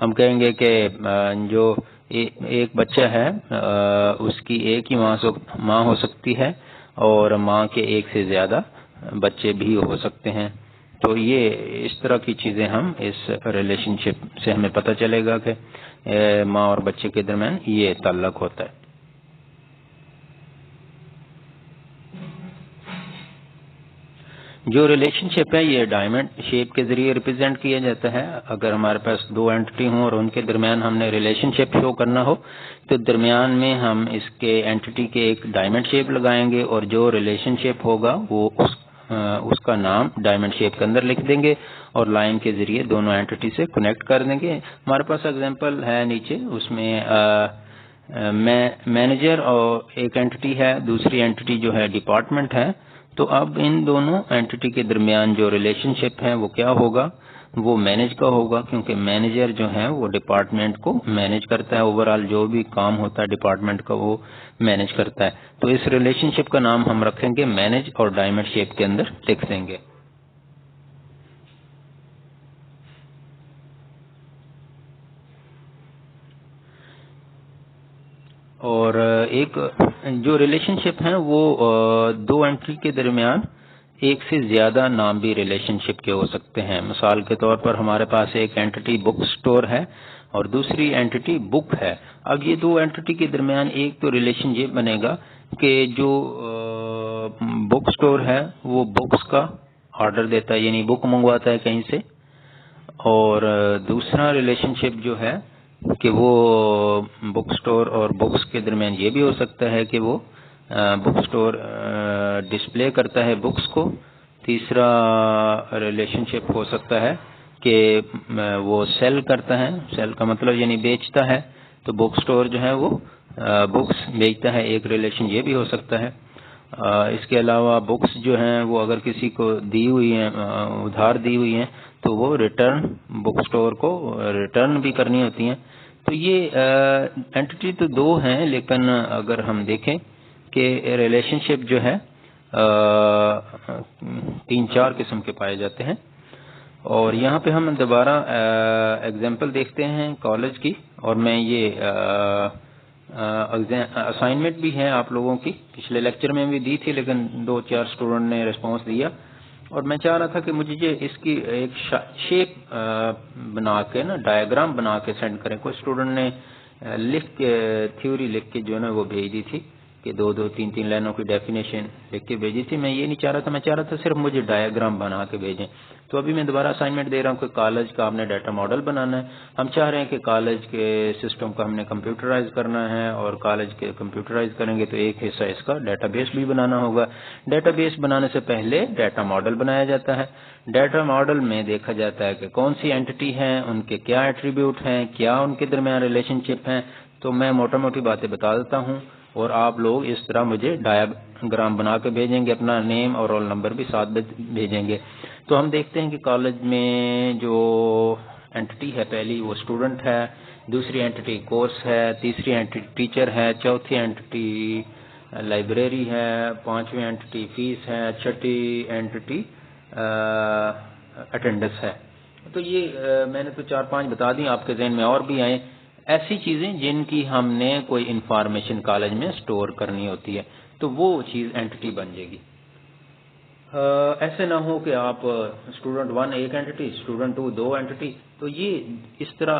ہم کہیں گے کہ جو ایک بچہ ہے اس کی ایک ہی ماں ہو سکتی ہے اور ماں کے ایک سے زیادہ بچے بھی ہو سکتے ہیں. تو یہ اس طرح کی چیزیں ہم اس ریلیشن شپ سے ہمیں پتہ چلے گا کہ ماں اور بچے کے درمیان یہ تعلق ہوتا ہے. جو ریلیشن شپ ہے یہ ڈائمنڈ شیپ کے ذریعے ریپرزینٹ کیا جاتا ہے. اگر ہمارے پاس دو اینٹی ہوں اور ان کے درمیان ہم نے ریلیشن شپ شو کرنا ہو تو درمیان میں ہم اس کے اینٹی کے ایک ڈائمنڈ شیپ لگائیں گے اور جو ریلیشن شپ ہوگا وہ اس کا نام ڈائمنڈ شیپ کے اندر لکھ دیں گے اور لائن کے ذریعے دونوں اینٹی سے کنیکٹ کر دیں گے. ہمارے پاس ایگزامپل ہے نیچے، اس میں مینیجر اور ایک اینٹی ہے، دوسری اینٹی جو ہے ڈپارٹمنٹ ہے. تو اب ان دونوں اینٹی کے درمیان جو ریلیشن شپ ہے وہ کیا ہوگا؟ وہ مینیج کا ہوگا، کیونکہ مینیجر جو ہے وہ ڈپارٹمنٹ کو مینیج کرتا ہے، اوور آل جو بھی کام ہوتا ہے ڈپارٹمنٹ کا وہ مینیج کرتا ہے. تو اس ریلیشن شپ کا نام ہم رکھیں گے مینیج اور ڈائمنڈ شیپ کے اندر لکھ دیں گے. اور ایک جو ریلیشن شپ ہیں وہ دو اینٹری کے درمیان ایک سے زیادہ نام بھی ریلیشن شپ کے ہو سکتے ہیں. مثال کے طور پر ہمارے پاس ایک اینٹی بک سٹور ہے اور دوسری اینٹی بک ہے. اب یہ دو اینٹی کے درمیان ایک تو ریلیشن یہ بنے گا کہ جو بک سٹور ہے وہ بکس کا آرڈر دیتا ہے، یعنی بک منگواتا ہے کہیں سے، اور دوسرا ریلیشن شپ جو ہے کہ وہ بک سٹور اور بکس کے درمیان یہ بھی ہو سکتا ہے کہ وہ بک سٹور ڈسپلے کرتا ہے بکس کو. تیسرا ریلیشن شپ ہو سکتا ہے کہ وہ سیل کرتا ہے، سیل کا مطلب یعنی بیچتا ہے، تو بک سٹور جو ہے وہ بکس بیچتا ہے، ایک ریلیشن یہ بھی ہو سکتا ہے. اس کے علاوہ بکس جو ہیں وہ اگر کسی کو دی ہوئی ہیں، ادھار دی ہوئی ہیں، تو وہ ریٹرن بک سٹور کو ریٹرن بھی کرنی ہوتی ہیں. تو یہ اینٹی تو دو ہیں، لیکن اگر ہم دیکھیں کہ ریلیشن شپ جو ہے تین چار قسم کے پائے جاتے ہیں. اور یہاں پہ ہم دوبارہ ایگزامپل دیکھتے ہیں کالج کی، اور میں یہ اسائنمنٹ بھی ہے آپ لوگوں کی، پچھلے لیکچر میں بھی دی تھی لیکن دو چار اسٹوڈنٹ نے رسپانس دیا، اور میں چاہ رہا تھا کہ مجھے اس کی ایک شیپ بنا کے نا ڈائیگرام بنا کے سینڈ کریں. کوئی اسٹوڈنٹ نے لکھ کے تھیوری لکھ کے جو ہے نا وہ بھیج دی تھی کہ دو تین لائنوں کی ڈیفینیشن لکھ کے بھیجی تھی. میں یہ نہیں چاہ رہا تھا، میں چاہ رہا تھا صرف مجھے ڈائیگرام بنا کے بھیجیں. تو ابھی میں دوبارہ اسائنمنٹ دے رہا ہوں کہ کالج کا آپ نے ڈیٹا ماڈل بنانا ہے. ہم چاہ رہے ہیں کہ کالج کے سسٹم کو ہم نے کمپیوٹرائز کرنا ہے، اور کالج کے کمپیوٹرائز کریں گے تو ایک حصہ اس کا ڈیٹا بیس بھی بنانا ہوگا. ڈیٹا بیس بنانے سے پہلے ڈیٹا ماڈل بنایا جاتا ہے. ڈیٹا ماڈل میں دیکھا جاتا ہے کہ کون سی اینٹی ہیں، ان کے کیا ایٹریبیوٹ ہیں، کیا ان کے درمیان ریلیشن شپ ہیں. تو میں موٹا موٹی باتیں بتا دیتا ہوں اور آپ لوگ اس طرح مجھے ڈائیگرام بنا کے بھیجیں گے، اپنا نیم اور رول نمبر بھی ساتھ بھیجیں گے. تو ہم دیکھتے ہیں کہ کالج میں جو اینٹی ہے پہلی وہ اسٹوڈنٹ ہے، دوسری اینٹی کورس ہے، تیسری اینٹی ٹیچر ہے، چوتھی اینٹی لائبریری ہے، پانچویں اینٹی فیس ہے، چھٹی اینٹی اٹینڈنس ہے. تو یہ میں نے تو چار پانچ بتا دی، آپ کے ذہن میں اور بھی آئیں ایسی چیزیں جن کی ہم نے کوئی انفارمیشن کالج میں سٹور کرنی ہوتی ہے، تو وہ چیز اینٹی بن جائے گی. ایسے نہ ہو کہ آپ اسٹوڈنٹ 1 ایک اینٹی، اسٹوڈنٹ 2 دو اینٹی، تو یہ اس طرح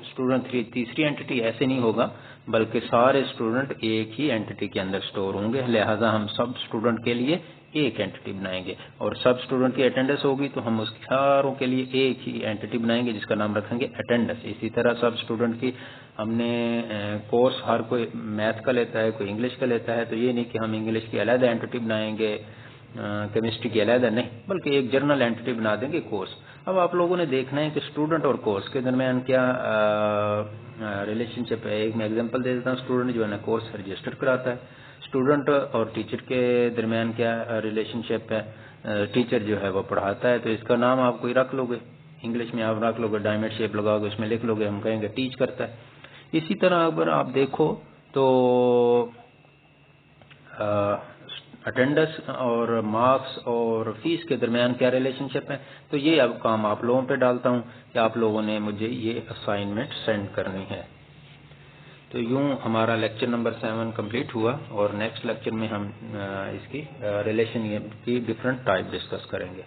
اسٹوڈنٹ 3 تیسری اینٹی ایسے نہیں ہوگا، بلکہ سارے اسٹوڈنٹ ایک ہی اینٹی کے اندر سٹور ہوں گے. لہٰذا ہم سب اسٹوڈنٹ کے لیے ایک اینٹی بنائیں گے، اور سب اسٹوڈنٹ کی اٹینڈنس ہوگی تو ہم اس ساروں کے لیے ایک ہی اینٹی بنائیں گے جس کا نام رکھیں گے اٹینڈنس. اسی طرح سب اسٹوڈنٹ کی ہم نے کورس ہر کوئی میتھ کا لیتا ہے، کوئی انگلش کا لیتا ہے، تو یہ نہیں کہ ہم انگلش کی علیحدہ اینٹی بنائیں گے، کیمسٹری کی علیحدہ نہیں، بلکہ ایک جرنل اینٹی بنا دیں گے کورس. اب آپ لوگوں نے دیکھنا ہے کہ اسٹوڈنٹ اور کورس کے درمیان کیا ریلیشن شپ ہے. ایک میں ایگزامپل دے دیتا ہوں، اسٹوڈنٹ جو ہے نا کورس رجسٹر کراتا ہے، اسٹوڈنٹ اور ٹیچر کے درمیان کیا ریلیشن شپ ہے، ٹیچر جو ہے وہ پڑھاتا ہے، تو اس کا نام آپ کوئی رکھ لو گے، انگلش میں آپ رکھ لو گے، ڈائمنڈ شیپ لگاؤ گے، اس میں لکھ لو گے، ہم کہیں گے ٹیچ کرتا ہے. اسی طرح اگر آپ دیکھو تو اٹینڈنس اور مارکس اور فیس کے درمیان کیا ریلیشن شپ ہے. تو یہ اب کام آپ لوگوں پہ ڈالتا ہوں کہ آپ لوگوں نے مجھے یہ اسائنمنٹ سینڈ کرنی ہے. تو یوں ہمارا لیکچر نمبر 7 کمپلیٹ ہوا، اور نیکسٹ لیکچر میں ہم اس کی ریلیشن کی ڈفرینٹ ٹائپ ڈسکس کریں گے.